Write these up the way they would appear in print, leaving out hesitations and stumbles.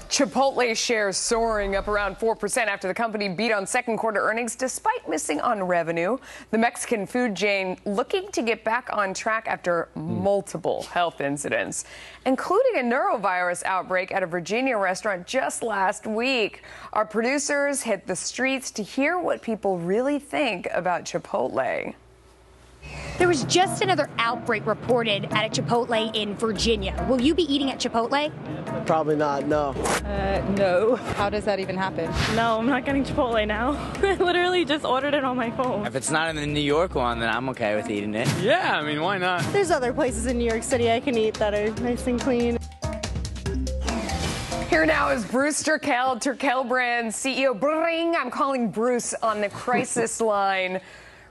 Chipotle shares soaring up around 4% after the company beat on second quarter earnings despite missing on revenue. The Mexican food chain looking to get back on track after multiple health incidents, including a neurovirus outbreak at a Virginia restaurant just last week. Our producers hit the streets to hear what people really think about Chipotle. There was just another outbreak reported at a Chipotle in Virginia. Will you be eating at Chipotle? Probably not, no. No. How does that even happen? No, I'm not getting Chipotle now. I literally just ordered it on my phone. If it's not in the New York one, then I'm okay with eating it. Yeah, I mean, why not? There's other places in New York City I can eat that are nice and clean. Here now is Bruce Turkel, Turkel brand CEO. Bring, I'm calling Bruce on the crisis line.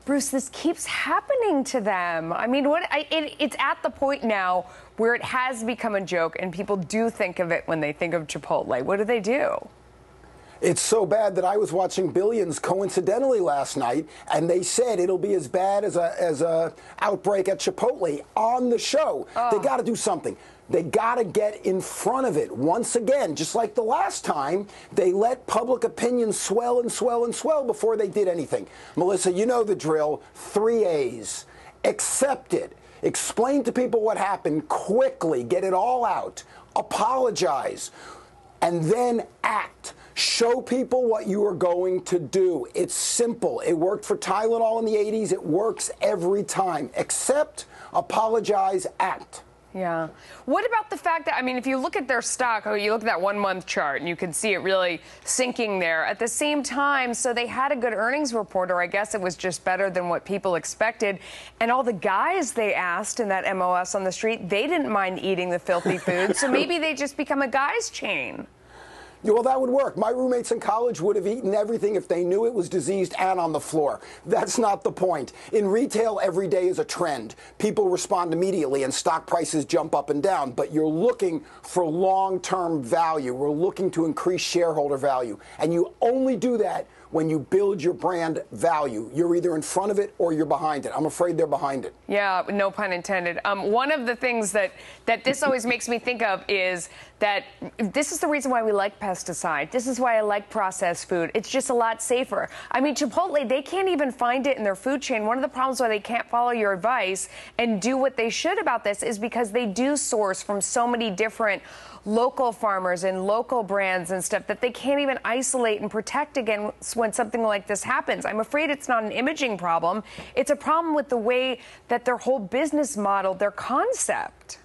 Bruce, this keeps happening to them. I mean, it's at the point now where it has become a joke, and people do think of it when they think of Chipotle. What do they do? It's so bad that I was watching Billions coincidentally last night, and they said it'll be as bad as a outbreak at Chipotle on the show. They got to do something. They got to get in front of it. Once again, just like the last time, they let public opinion swell and swell and swell before they did anything. Melissa, you know the drill. 3 A's. Accept it. Explain to people what happened quickly. Get it all out. Apologize. And then act. Show people what you are going to do. It's simple. It worked for Tylenol in the 80s. It works every time. Accept, apologize, act. Yeah. What about the fact that, I mean, if you look at their stock, you look at that 1 month chart and you can see it really sinking there. At the same time, so they had a good earnings report, or I guess it was just better than what people expected. And all the guys they asked in that MOS on the street, they didn't mind eating the filthy food. So maybe they just become a guys chain. Well, that would work. My roommates in college would have eaten everything if they knew it was diseased and on the floor. That's not the point. In retail, every day is a trend. People respond immediately and stock prices jump up and down, but you're looking for long-term value. We're looking to increase shareholder value, and you only do that when you build your brand value. You're either in front of it or you're behind it. I'm afraid they're behind it. Yeah, no pun intended. One of the things that this always makes me think of is that this is the reason why we like pesticide. This is why I like processed food. It's just a lot safer. I mean, Chipotle, they can't even find it in their food chain. One of the problems why they can't follow your advice and do what they should about this is because they do source from so many different local farmers and local brands and stuff that they can't even isolate and protect against when something like this happens. I'm afraid it's not an imaging problem. It's a problem with the way that their whole business model, their concept.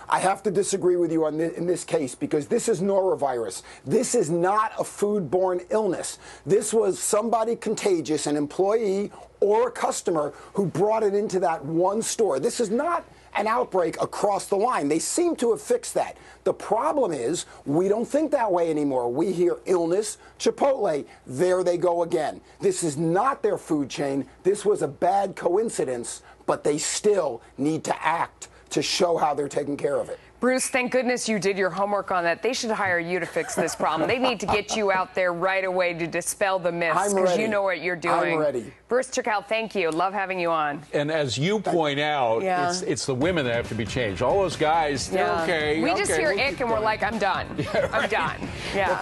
I have to disagree with you in this case because this is norovirus. This is not a foodborne illness. This was somebody contagious, an employee or a customer who brought it into that one store. This is not an outbreak across the line. They seem to have fixed that. The problem is we don't think that way anymore. We hear illness, Chipotle, there they go again. This is not their food chain. This was a bad coincidence, but they still need to act to show how they're taking care of it. Bruce, thank goodness you did your homework on that. They should hire you to fix this problem. They need to get you out there right away to dispel the myths because you know what you're doing. I'm ready. Bruce Turkel, thank you. Love having you on. And as you point out, it's the women that have to be changed. All those guys, they're okay. We just hear ick and we're like, I'm done. I'm done. Yeah.